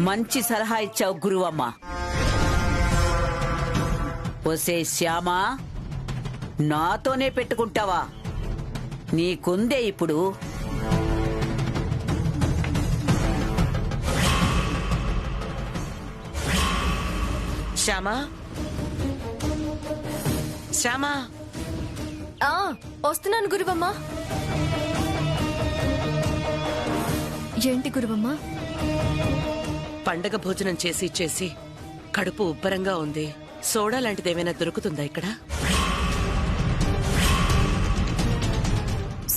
మంచి సలహా ఇచ్చావు గురువమ్మ. ఒసే శ్యామా, నాతోనే పెట్టుకుంటావా? నీకుందే ఇప్పుడు. శ్యామా, శ్యామా. వస్తున్నాను గురువమ్మ. ఏంటి గురువమ్మ? పండగ భోజనం చేసి చేసి కడుపు ఉబ్బరంగా ఉంది. సోడా లాంటిదేమైనా దొరుకుతుందా ఇక్కడ?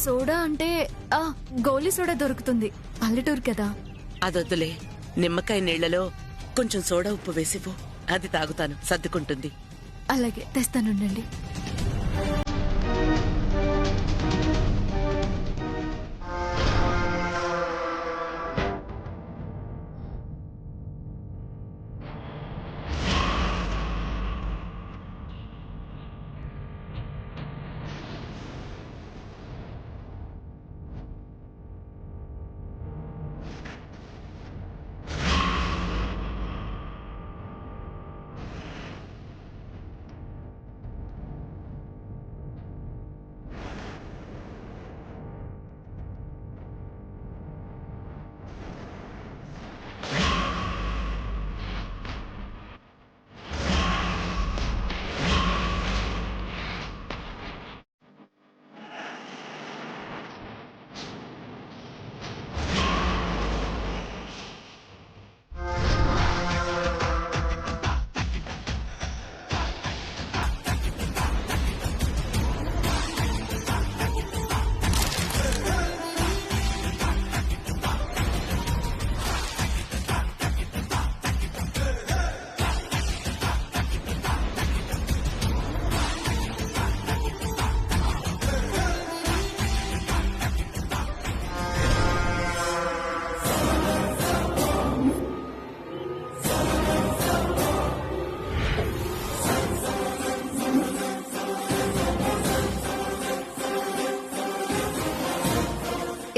సోడా అంటే గోలీ సోడా దొరుకుతుంది, పల్లెటూరు కదా. అదొద్దులే, నిమ్మకాయ నీళ్లలో కొంచెం సోడా ఉప్పు వేసివ్వు, అది తాగుతాను, సర్దుకుంటుంది. అలాగే తెస్తానుండండి.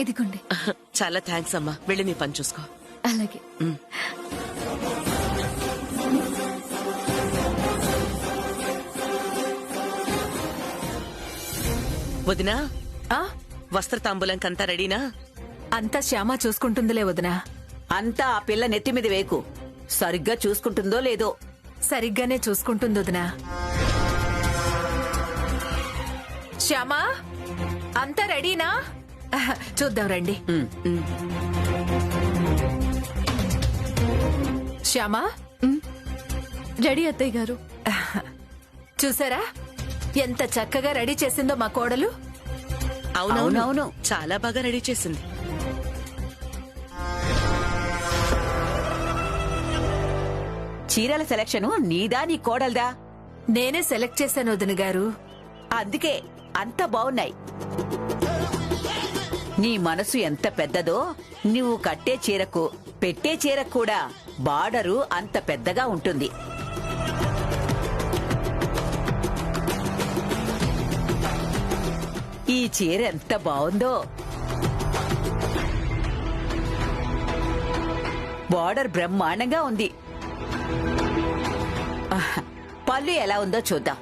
ఇదిగోండి. చాలా థ్యాంక్స్ అమ్మా, వెళ్ళి నీ పని చూసుకో. అలాగే. వదినా, వస్త్రతాంబూలంకంతా రెడీనా? అంతా శ్యామ చూసుకుంటుందిలే వదినా. అంతా ఆ పిల్ల నెత్తి మీద వేకు. సరిగ్గా చూసుకుంటుందో లేదో. సరిగ్గానే చూసుకుంటుంది వదినా. శ్యామా, అంతా రెడీనా? చూద్దాం రండి. శ్యామా, రెడీ అత్తయ్య గారు. చూసారా ఎంత చక్కగా రెడీ చేసిందో మా కోడలు. అవునవును, చాలా బాగా రెడీ చేసింది. చీరల సెలక్షను నీదా నీ కోడల్దా? నేనే సెలెక్ట్ చేశాను వదిన గారు. అందుకే అంత బాగున్నాయి. నీ మనసు ఎంత పెద్దదో నువ్వు కట్టే చీరకు పెట్టే చీరకు కూడా బార్డరు అంత పెద్దగా ఉంటుంది. ఈ చీర ఎంత బాగుందో. బార్డర్ బ్రహ్మాండంగా ఉంది. పళ్ళు ఎలా ఉందో చూద్దాం.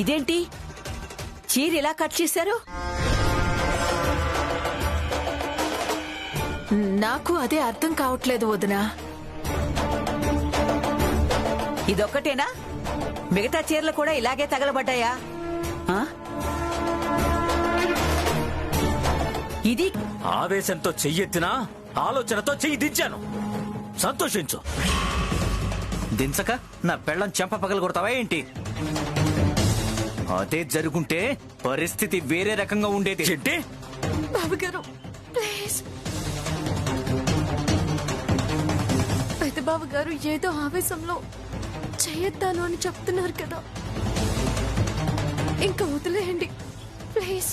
ఇదేంటి చీర ఇలా కట్ చేశారు? నాకు అదే అర్థం కావట్లేదు వదినా. ఇదొక్కటేనా? మిగతా చీరలు కూడా ఇలాగే తగలబడ్డాయా? ఇది ఆవేశంతో చెయ్యెత్తినా ఆలోచనతో చెయ్యి దించాను. సంతోషించు. దించక నా పెళ్ళం చెంప పగలు కొడతావా ఏంటి? అదే జరుగుంటే పరిస్థితి వేరే రకంగా ఉండేది. చెట్టి బావగారు ప్లీజ్. అయితే బావగారు ఏదో ఆవేశంలో చేయొద్దాను అని చెప్తున్నారు కదా, ఇంకా వదిలేయండి ప్లీజ్.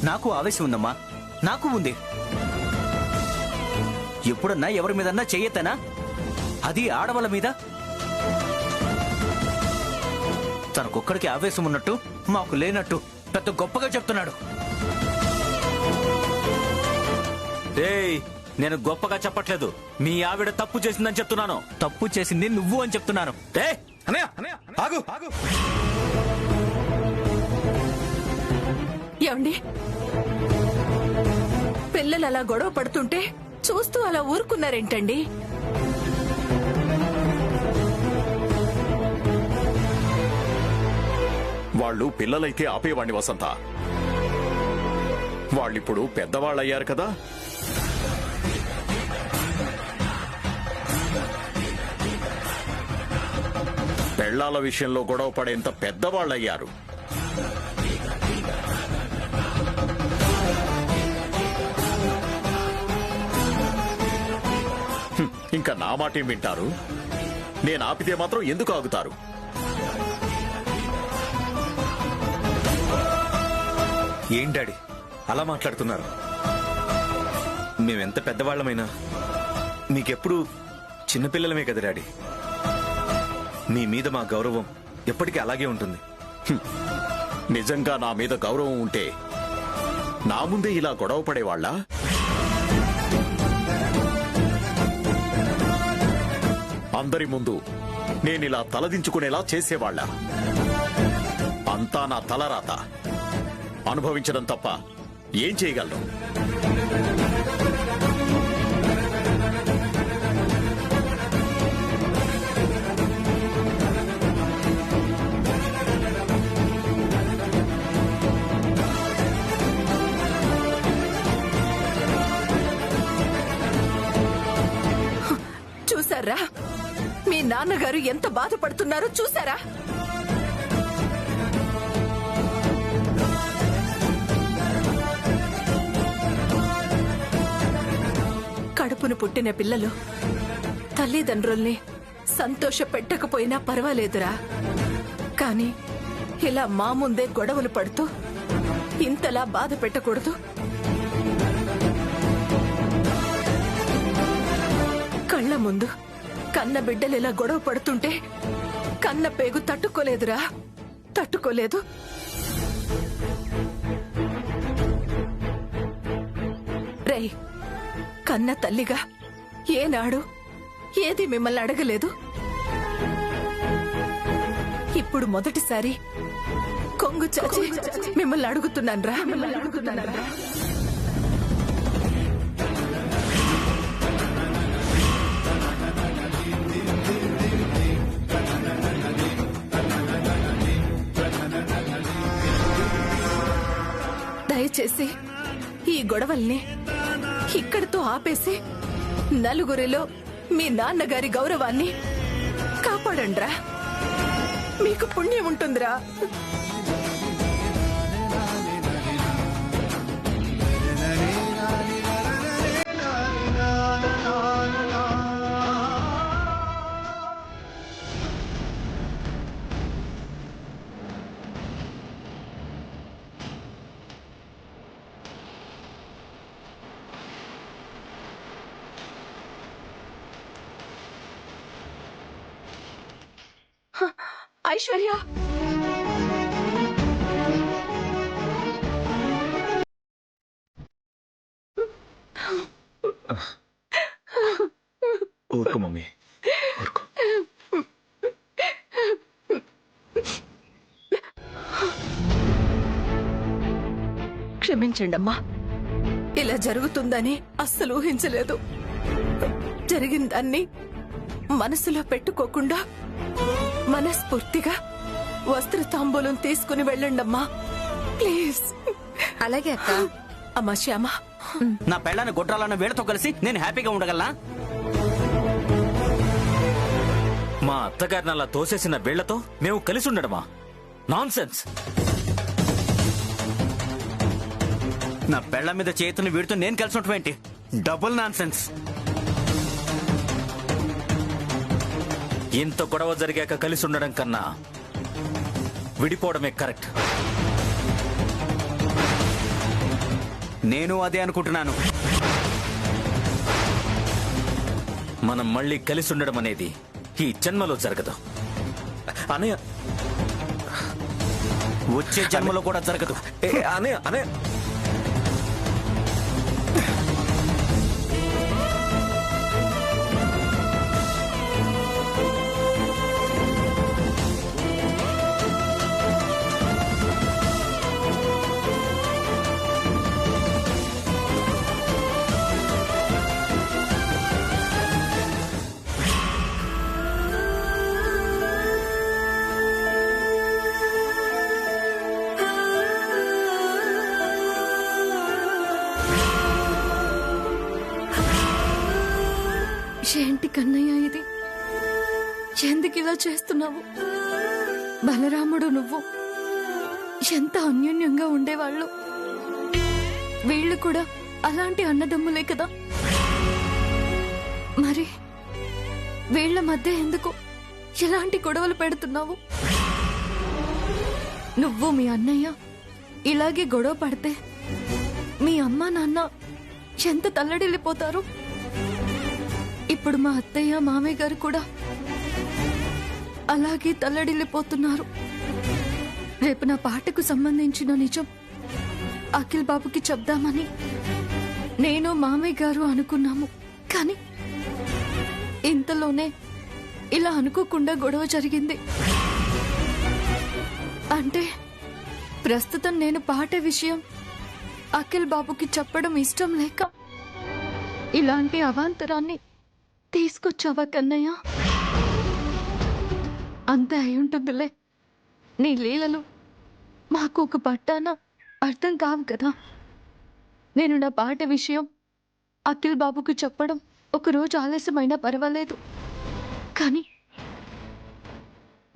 నాకు ఆవేశం ఉందమ్మా, నాకు ఉంది. ఎప్పుడన్నా ఎవరి మీదన్నా చెయ్యొద్దనా? అది ఆడవాళ్ళ మీద. తనకొక్కడికి ఆవేశం ఉన్నట్టు మాకు లేనట్టు పెద్ద గొప్పగా చెప్తున్నాడు. ఏయ్, నేను గొప్పగా చెప్పట్లేదు. మీ ఆవిడ తప్పు చేసిందని చెప్తున్నాను. తప్పు చేసింది నువ్వు అని చెప్తున్నాను. ఏయ్, అన్నయ్య, అన్నయ్య, ఆగు, ఆగు. ఏమండి, పిల్లలు అలా గొడవ పడుతుంటే చూస్తూ అలా ఊరుకున్నారేంటండి? వాళ్ళు పిల్లలైతే ఆపేవాణ్ణి వసంత. వాళ్ళిప్పుడు పెద్దవాళ్ళయ్యారు కదా. పెళ్లాల విషయంలో గొడవ పడేంత పెద్దవాళ్ళయ్యారు. ఇంకా నా మాటేం వింటారు? నేను ఆపితే మాత్రం ఎందుకు ఆగుతారు? ఏం డాడీ అలా మాట్లాడుతున్నారు? మేమెంత పెద్దవాళ్లమైనా మీకెప్పుడు చిన్నపిల్లలమే కదా డాడీ. మీ మీద మా గౌరవం ఎప్పటికీ అలాగే ఉంటుంది. నిజంగా నా మీద గౌరవం ఉంటే నా ముందే ఇలా గొడవ పడేవాళ్ళ? అందరి ముందు నేనిలా తలదించుకునేలా చేసేవాళ్ళ? అంతా నా తలరాత. అనుభవించడం తప్ప ఏం చేయగలను? చూసారా మీ నాన్నగారు ఎంత బాధపడుతున్నారో? చూసారా? కడుపును పుట్టిన పిల్లలు తల్లిదండ్రుల్ని సంతోష పెట్టకపోయినా పర్వాలేదురా, కానీ ఇలా మా ముందే గొడవలు పడుతూ ఇంతలా బాధ పెట్టకూడదు. కళ్ళ ముందు కన్న బిడ్డలు ఇలా గొడవ పడుతుంటే కన్న పేగు తట్టుకోలేదురా, తట్టుకోలేదు. రేయ్, కన్న తల్లిగా ఏనాడు ఏది మిమ్మల్ని అడగలేదు. ఇప్పుడు మొదటిసారి కొంగు చాచి మిమ్మల్ని అడుగుతున్నాన్రా. దయచేసి ఈ గొడవల్ని ఇక్కడితో ఆపేసి నలుగురిలో మీ నాన్నగారి గౌరవాన్ని కాపాడండ్రా. మీకు పుణ్యం ఉంటుందిరా. ఐశ్వర్య, ఊరుకో మమ్మీ, ఊరుకో. క్షమించండమ్మా, ఇలా జరుగుతుందని అస్సలు ఊహించలేదు. జరిగిందాన్ని మనసులో పెట్టుకోకుండా మనస్ఫూర్తిగా వస్త్ర తాంబూలం తీసుకుని వెళ్ళండమ్మా ప్లీజ్. అలాగే అక్క. అమ్మా శ్యామ, నా పెళ్ళాన్ని గొడ్రాలన్న వీళ్ళతో కలిసి నేను హ్యాపీగా ఉండగలనా? మా అత్తగారిని అలా తోసేసిన వీళ్లతో మేము కలిసి ఉండడమా? నాన్సెన్స్. నా పెళ్ల మీద చేతుని వీడితో నేను కలిసి ఉండటం ఏంటి? Double non sense. ఇంత గొడవ జరిగాక కలిసి ఉండడం కన్నా విడిపోవడమే కరెక్ట్. నేను అదే అనుకుంటున్నాను. మనం మళ్ళీ కలిసి ఉండడం అనేది ఈ జన్మలో జరగదు. అనయ్య, వచ్చే జన్మలో కూడా జరగదు. అనయ్య, అనయ్య. ఏంటి కన్నయ్య ఇది? ఎందుకు ఇలా చేస్తున్నావు? బలరాముడు నువ్వు ఎంత అన్యోన్యంగా ఉండేవాళ్ళు. వీళ్ళు కూడా అలాంటి అన్నదమ్ములే కదా. మరి వీళ్ళ మధ్య ఎందుకు ఎలాంటి గొడవలు పెడుతున్నావు? నువ్వు మీ అన్నయ్య ఇలాగే గొడవ పడితే మీ అమ్మ నాన్న ఎంత తల్లడిల్లిపోతారు. ఇప్పుడు మా అత్తయ్య మామయ్య గారు కూడా అలాగే తల్లడిల్లిపోతున్నారు. రేపు నా పాటకు సంబంధించిన నిజం అఖిల్ బాబుకి చెప్దామని నేను మామయ్య గారు అనుకున్నాము. కానీ ఇంతలోనే ఇలా అనుకోకుండా గొడవ జరిగింది. అంటే ప్రస్తుతం నేను పాట విషయం అఖిల్ బాబుకి చెప్పడం ఇష్టం లేక ఇలాంటి అవాంతరాన్ని తీసుకొచ్చావా కన్నయ్య? అంతే అయి ఉంటుందిలే. నీ లీలలు మాకు ఒక పట్టాన అర్థం కావు కదా. నేను నా పాట విషయం అఖిల్ బాబుకు చెప్పడం ఒకరోజు ఆలస్యమైనా పర్వాలేదు, కానీ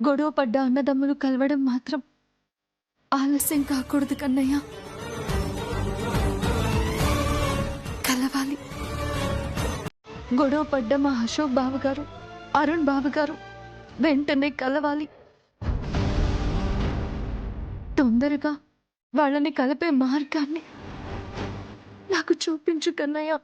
గొడవ పడ్డ అన్నదమ్ములు కలవడం మాత్రం ఆలస్యం కాకూడదు కన్నయ్య. కలవాలి. గొడవ పడ్డ మా అశోక్ బావగారు, అరుణ్ బావగారు వెంటనే కలవాలి. తొందరగా వాళ్ళని కలిపే మార్గాన్ని నాకు చూపించు కన్నయ్య.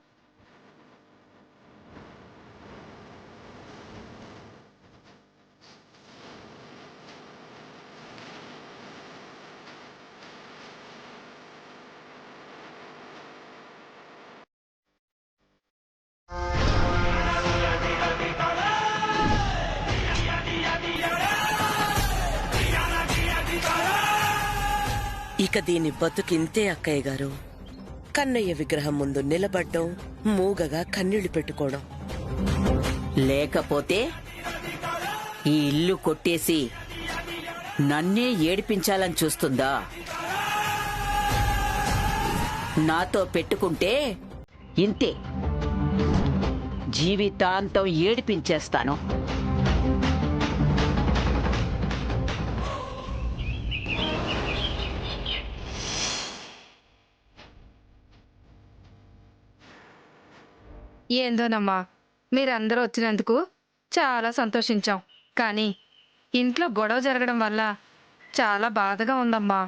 ఇక దీని బతుకింతే అక్కయ్య గారు. కన్నయ్య విగ్రహం ముందు నిలబడ్డం, మూగగా కన్నీళ్లు పెట్టుకోవడం. లేకపోతే ఈ ఇల్లు కొట్టేసి నన్నే ఏడిపించాలని చూస్తుందా? నాతో పెట్టుకుంటే ఇంతే, జీవితాంతం ఏడిపించేస్తాను. ఏందోనమ్మా, మీరందరూ వచ్చినందుకు చాలా సంతోషించాం. కానీ ఇంట్లో గొడవ జరగడం వల్ల చాలా బాధగా ఉందమ్మా.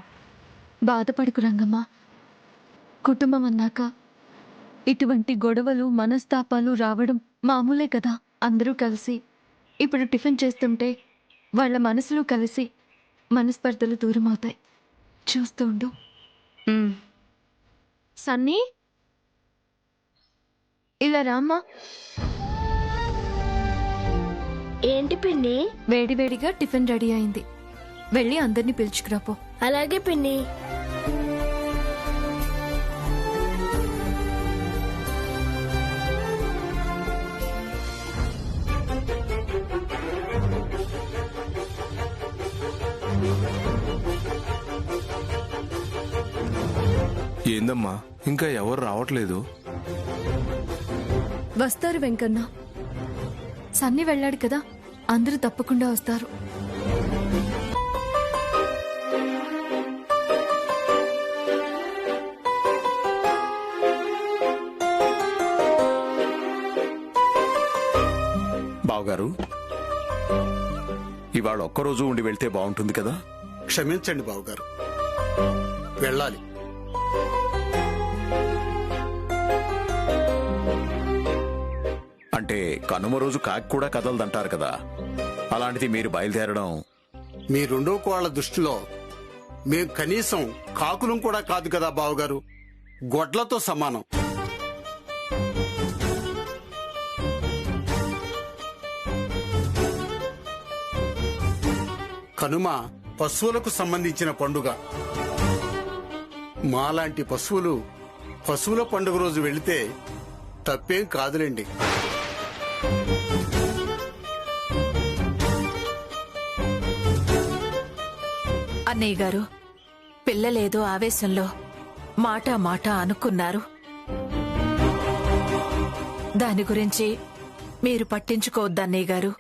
బాధపడుకు రంగమ్మ. కుటుంబం అన్నాక ఇటువంటి గొడవలు, మనస్తాపాలు రావడం మామూలే కదా. అందరూ కలిసి ఇప్పుడు టిఫిన్ చేస్తుంటే వాళ్ళ మనసులు కలిసి మనస్పర్ధలు దూరం అవుతాయి. చూస్తూ ఉండు. సన్నీ, ఇలా రామ్మా. ఏంటి పిన్ని? వేడివేడిగా టిఫిన్ రెడీ అయింది, వెళ్ళి అందరినీ పిలుచుకురాపో. అలాగే పిన్ని. ఏందమ్మా, ఇంకా ఎవరు రావట్లేదు? వస్తారు వెంకన్న. సన్నీ వెళ్ళాడు కదా, అందరూ తప్పకుండా వస్తారు. బావగారు, ఇవాళ ఒక్కరోజు ఉండి వెళ్తే బాగుంటుంది కదా? క్షమించండి బావగారు, వెళ్ళాలి. అంటే కనుమ రోజు కాకి కూడా కదలదంటారు కదా, అలాంటిది మీరు బయలుదేరడం. మీ రెండో కోళ్ల దృష్టిలో మేం కనీసం కాకులం కూడా కాదు కదా బావగారు, గొడ్లతో సమానం. కనుమ పశువులకు సంబంధించిన పండుగ. మాలాంటి పశువుల పండుగ రోజు వెళితే తప్పేం కాదులేండి. అన్నయ్య గారు, పిల్లలేదో ఆవేశంలో మాట అనుకున్నారు. దాని గురించి మీరు పట్టించుకోవద్దు అన్నయ్య గారు.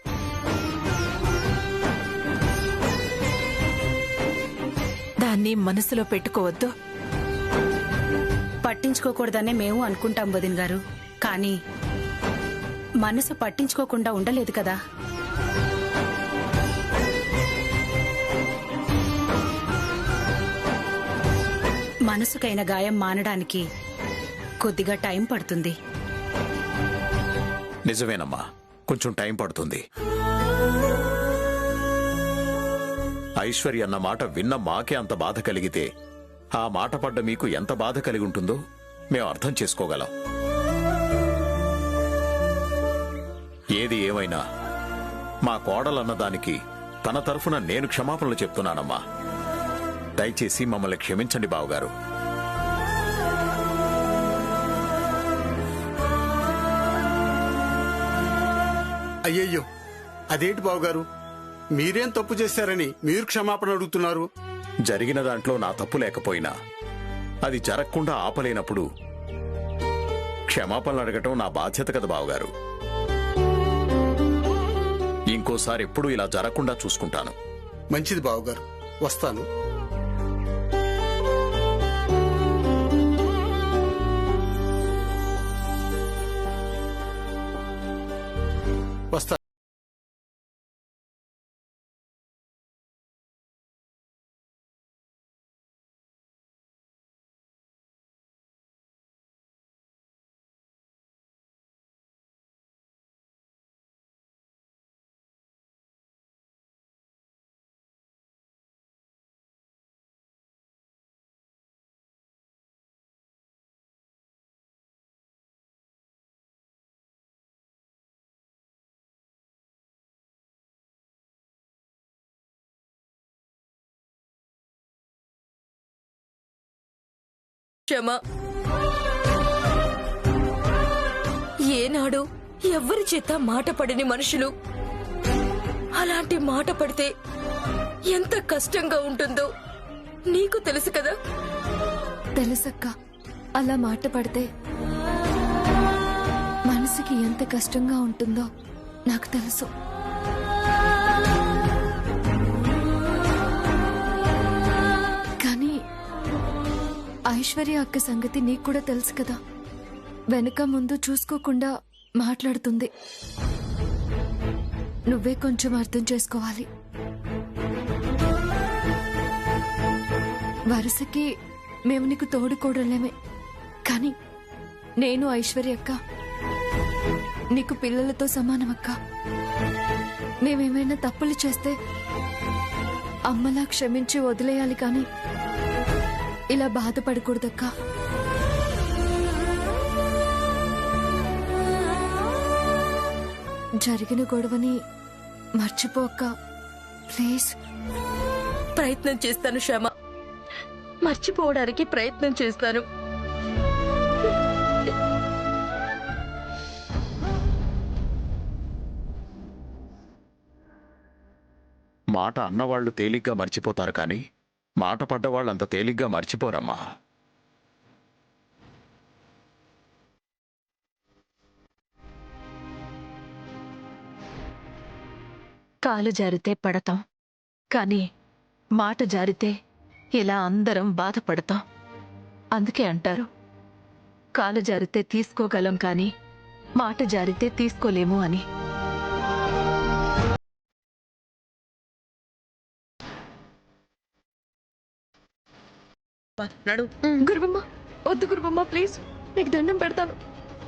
దాన్ని మనసులో పెట్టుకోవద్దు. పట్టించుకోకూడదనే మేము అనుకుంటాం వదిన గారు, కానీ మనసు పట్టించుకోకుండా ఉండలేదు కదా. మనసుకైన గాయం మానడానికి కొద్దిగా టైం పడుతుంది. నిజమేనమ్మా, కొంచెం టైం పడుతుంది. ఐశ్వర్య అన్న మాట విన్న మాకే అంత బాధ కలిగితే ఆ మాట పడ్డ మీకు ఎంత బాధ కలిగి ఉంటుందో మేము అర్థం చేసుకోగలం. ఏది ఏమైనా మా కోడలన్న దానికి తన తరఫున నేను క్షమాపణలు చెప్తున్నానమ్మా. దయచేసి మమ్మల్ని క్షమించండి బావగారు. అయ్యయ్యో, అదేంటి బావగారు, మీరేం తప్పు చేశారని మీరు క్షమాపణ అడుగుతున్నారు? జరిగిన దాంట్లో నా తప్పు లేకపోయినా అది జరగకుండా ఆపలేనప్పుడు క్షమాపణలు అడగటం నా బాధ్యత కదా బావగారు. ఇంకోసారి ఎప్పుడూ ఇలా జరగకుండా చూసుకుంటాను. మంచిది బావగారు, వస్తాను. వస్తా. క్షమ. ఏనాడు ఎవ్వరి చేత మాట పడని మనుషులు అలాంటి మాట పడితే ఎంత కష్టంగా ఉంటుందో నీకు తెలుసు కదా. తెలుసక్క, అలా మాట పడితే మనసుకి ఎంత కష్టంగా ఉంటుందో నాకు తెలుసు. కానీ ఐశ్వర్య అక్క సంగతి నీకు కూడా తెలుసు కదా. వెనక ముందు చూసుకోకుండా మాట్లాడుతుంది. నువ్వే కొంచెం అర్థం చేసుకోవాలి. వరుసకి మేము నీకు తోడుకోడలేమే, కానీ నేను ఐశ్వర్య అక్క నీకు పిల్లలతో సమానమక్క. మేమేమైనా తప్పులు చేస్తే అమ్మలా క్షమించి వదిలేయాలి, కానీ ఇలా బాధపడకూడదక్క. జరిగిన గొడవని మర్చిపోక్క, ప్లీజ్. ప్రయత్నం చేస్తాను క్షమ, మర్చిపోవడానికి ప్రయత్నం చేస్తాను. మాట అన్నవాళ్లు తేలిగ్గా మర్చిపోతారు, కానీ మాట పడ్డవాళ్ళు అంత తేలిగ్గా మర్చిపోరమ్మా. కాలు జారితే పడతాం, కానీ మాట జారితే ఇలా అందరం బాధపడతాం. అందుకే అంటారు, కాలు జారితే తీసుకోగలం కానీ మాట జారితే తీసుకోలేము అని. నడు. గురువమ్మ వద్దు గురువమ్మ, ప్లీజ్ నీకు దండం పెడతాను,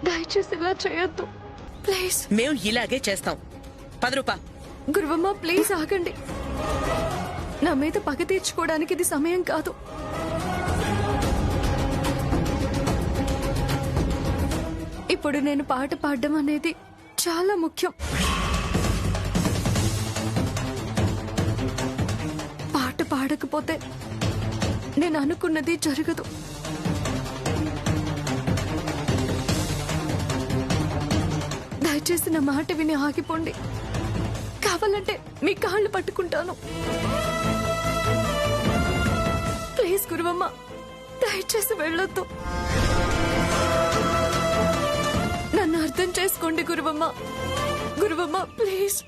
దయచేసి ఇలా చేయొద్దు ప్లీజ్. మేము ఇలాగే చేస్తాం. 10 రూపాయలు. గురువమ్మ ప్లీజ్ ఆగండి, నా మీద పగ తీర్చుకోవడానికి ఇది సమయం కాదు. ఇప్పుడు నేను పాట పాడడం అనేది చాలా ముఖ్యం. పాట పాడకపోతే నేను అనుకున్నది జరగదు. దయచేసి నా మాట విని ఆగిపోండి, కావాలంటే మీ కాళ్ళు పట్టుకుంటాను. ప్లీజ్ గురువమ్మ, దయచేసి వెళ్ళొద్దు. నన్ను అర్థం చేసుకోండి గురువమ్మ. గురువమ్మ ప్లీజ్.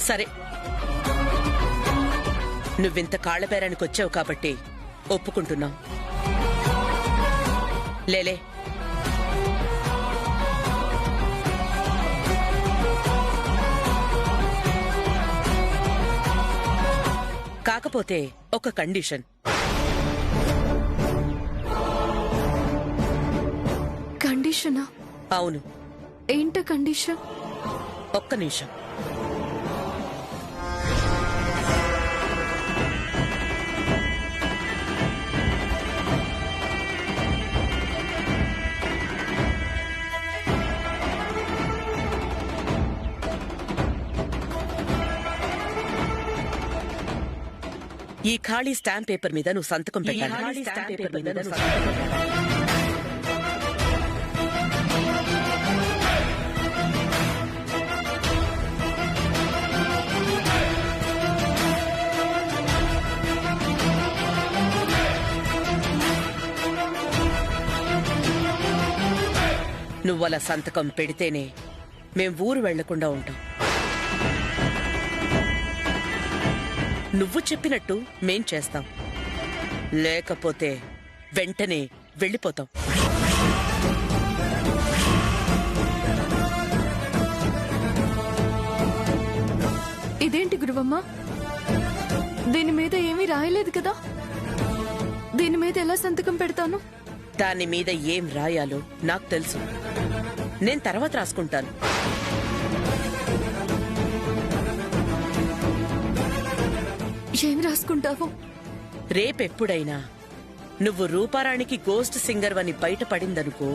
సరే, నువ్వింత కాళ్లబేరానికి వచ్చావు కాబట్టి ఒప్పుకుంటున్నాం. లేలే, కాకపోతే ఒక కండిషన్. కండిషనా? అవును. ఏంట కండిషన్? ఒక్క నిమిషం. ఈ ఖాళీ స్టాంప్ పేపర్ మీద నువ్వు సంతకం పెట్టాలి. నువ్వలా సంతకం పెడితేనే మేం ఊరు వెళ్లకుండా ఉంటాం. నువ్వు చెప్పినట్టు మేం చేస్తాం, లేకపోతే వెంటనే వెళ్ళిపోతాం. ఇదేంటి గురువమ్మ, దీని మీద ఏమీ రాయలేదు కదా? దీని మీద ఎలా సంతకం పెడతాను? దాని మీద ఏం రాయాలో నాకు తెలుసు, నేను తర్వాత రాసుకుంటాను. ఏం రాసుకుంటావు? రేపెప్పుడైనా నువ్వు రూపారాణికి గోస్ట్ సింగర్ అని బయటపడిందనుకో,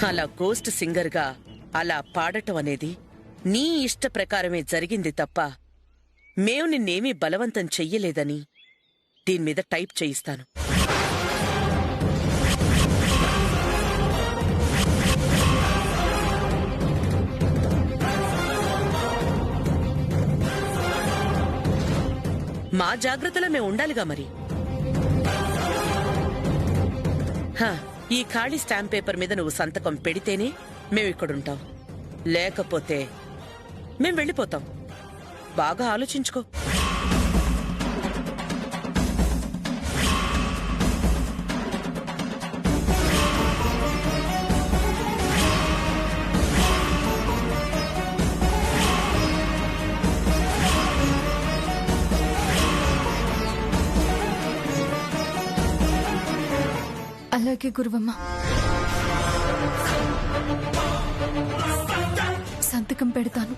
అలా గోస్ట్ సింగర్ గా అలా పాడటం అనేది నీ ఇష్ట ప్రకారమే జరిగింది తప్ప మేము నిన్నేమీ బలవంతం చెయ్యలేదని దీని మీద టైప్ చేయిస్తాను. మా జాగ్రత్తలో మేము ఉండాలిగా మరి. ఈ ఖాళీ స్టాంప్ పేపర్ మీద నువ్వు సంతకం పెడితేనే మేమిక్కడుంటాం, లేకపోతే మేం వెళ్ళిపోతాం. బాగా ఆలోచించుకో. అలాగే గురువమ్మ, సంతకం పెడతాను.